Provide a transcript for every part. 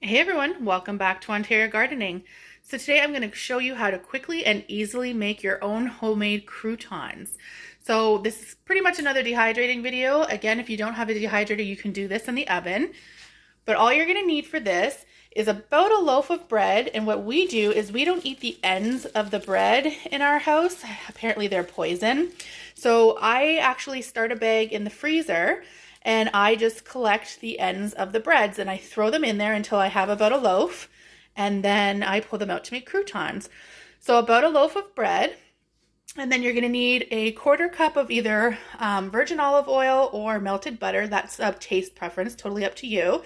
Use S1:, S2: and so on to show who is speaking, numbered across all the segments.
S1: Hey everyone, welcome back to Ontario Gardening. So today I'm going to show you how to quickly and easily make your own homemade croutons. So this is pretty much another dehydrating video. Again, if you don't have a dehydrator, you can do this in the oven. But all you're going to need for this is about a loaf of bread. And what we do is we don't eat the ends of the bread in our house. Apparently they're poison. So I actually start a bag in the freezer and I just collect the ends of the breads and I throw them in there until I have about a loaf, and then I pull them out to make croutons. So about a loaf of bread, and then you're going to need a quarter cup of either virgin olive oil or melted butter. That's a taste preference, totally up to you.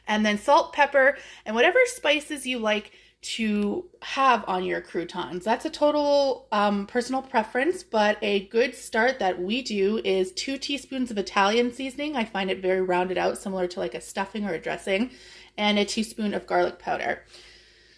S1: And then salt, pepper, and whatever spices you like to have on your croutons. That's a total personal preference, but a good start that we do is 2 teaspoons of Italian seasoning. I find it very rounded out, similar to like a stuffing or a dressing, and a teaspoon of garlic powder.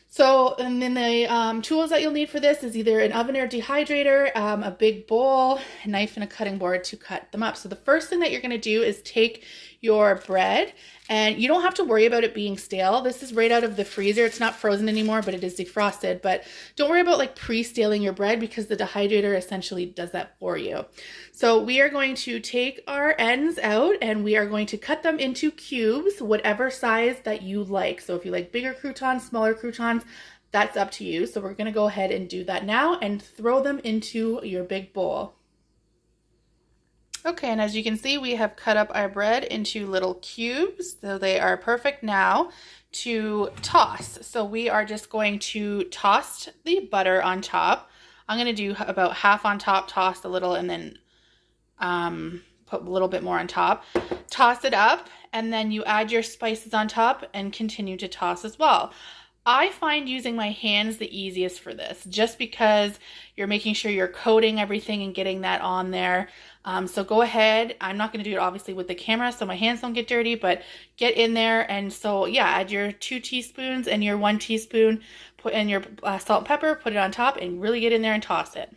S1: So, and then the tools that you'll need for this is either an oven or dehydrator, a big bowl, a knife, and a cutting board to cut them up. So the first thing that you're going to do is take your bread, and you don't have to worry about it being stale. This is right out of the freezer. It's not frozen anymore, but it is defrosted. But don't worry about like pre-staling your bread because the dehydrator essentially does that for you. So we are going to take our ends out and we are going to cut them into cubes, whatever size that you like. So if you like bigger croutons, smaller croutons, that's up to you. So we're going to go ahead and do that now and throw them into your big bowl. Okay, and as you can see, we have cut up our bread into little cubes, so they are perfect now to toss. So we are just going to toss the butter on top. I'm going to do about half on top, toss a little, and then put a little bit more on top. Toss it up, and then you add your spices on top and continue to toss as well. I find using my hands the easiest for this, just because you're making sure you're coating everything and getting that on there. So go ahead. I'm not going to do it obviously with the camera so my hands don't get dirty, but get in there. And so yeah, add your 2 teaspoons and your 1 teaspoon, put in your salt and pepper, put it on top, and really get in there and toss it.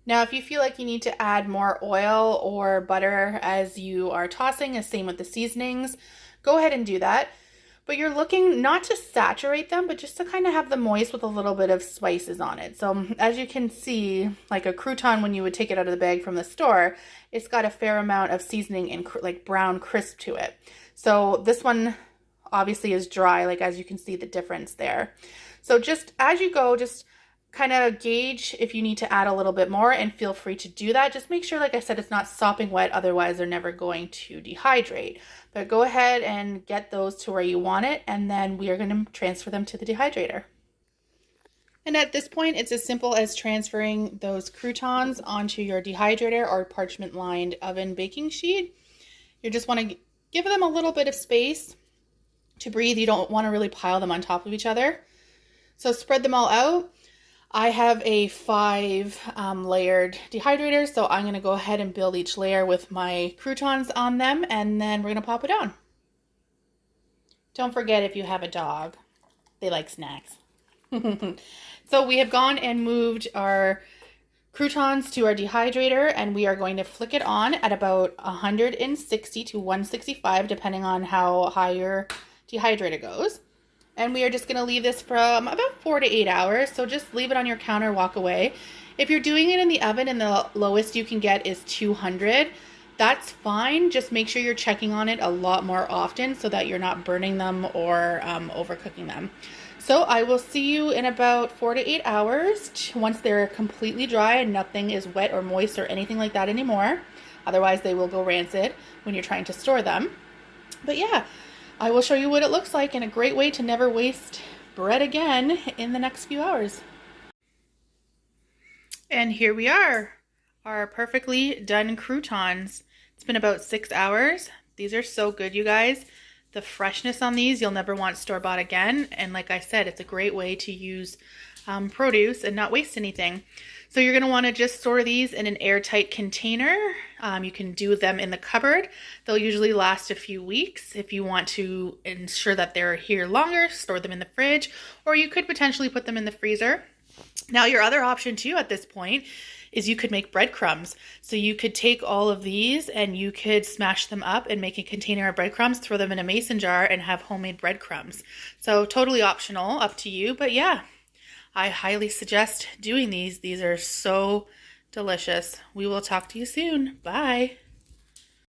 S1: Now, if you feel like you need to add more oil or butter as you are tossing, the same with the seasonings, go ahead and do that. But you're looking not to saturate them, but just to kind of have them moist with a little bit of spices on it. So as you can see, like a crouton, when you would take it out of the bag from the store, it's got a fair amount of seasoning and like brown crisp to it. So this one obviously is dry, like as you can see the difference there. So just as you go, just kind of gauge if you need to add a little bit more, and feel free to do that. Just make sure, like I said, it's not sopping wet, otherwise they're never going to dehydrate. But go ahead and get those to where you want it, and then we are going to transfer them to the dehydrator. And at this point, it's as simple as transferring those croutons onto your dehydrator or parchment lined oven baking sheet. You just want to give them a little bit of space to breathe. You don't want to really pile them on top of each other. So spread them all out. I have a 5 layered dehydrator, so I'm going to go ahead and build each layer with my croutons on them, and then we're going to pop it on. Don't forget, if you have a dog, they like snacks. So we have gone and moved our croutons to our dehydrator, and we are going to flick it on at about 160 to 165, depending on how high your dehydrator goes. And we are just going to leave this from about 4 to 8 hours. So just leave it on your counter, walk away. If you're doing it in the oven and the lowest you can get is 200, that's fine. Just make sure you're checking on it a lot more often so that you're not burning them or overcooking them. So I will see you in about 4 to 8 hours once they're completely dry and nothing is wet or moist or anything like that anymore. Otherwise they will go rancid when you're trying to store them. But yeah, I will show you what it looks like, and a great way to never waste bread again in the next few hours. And here we are, our perfectly done croutons. It's been about 6 hours. These are so good, you guys. The freshness on these, you'll never want store-bought again. And like I said, it's a great way to use produce and not waste anything. So you're going to want to just store these in an airtight container. You can do them in the cupboard. They'll usually last a few weeks. If you want to ensure that they're here longer, store them in the fridge, or you could potentially put them in the freezer. Now your other option too at this point is you could make breadcrumbs. So you could take all of these and you could smash them up and make a container of breadcrumbs, throw them in a mason jar, and have homemade breadcrumbs. So totally optional, up to you. But yeah, I highly suggest doing these. These are so delicious. We will talk to you soon. Bye.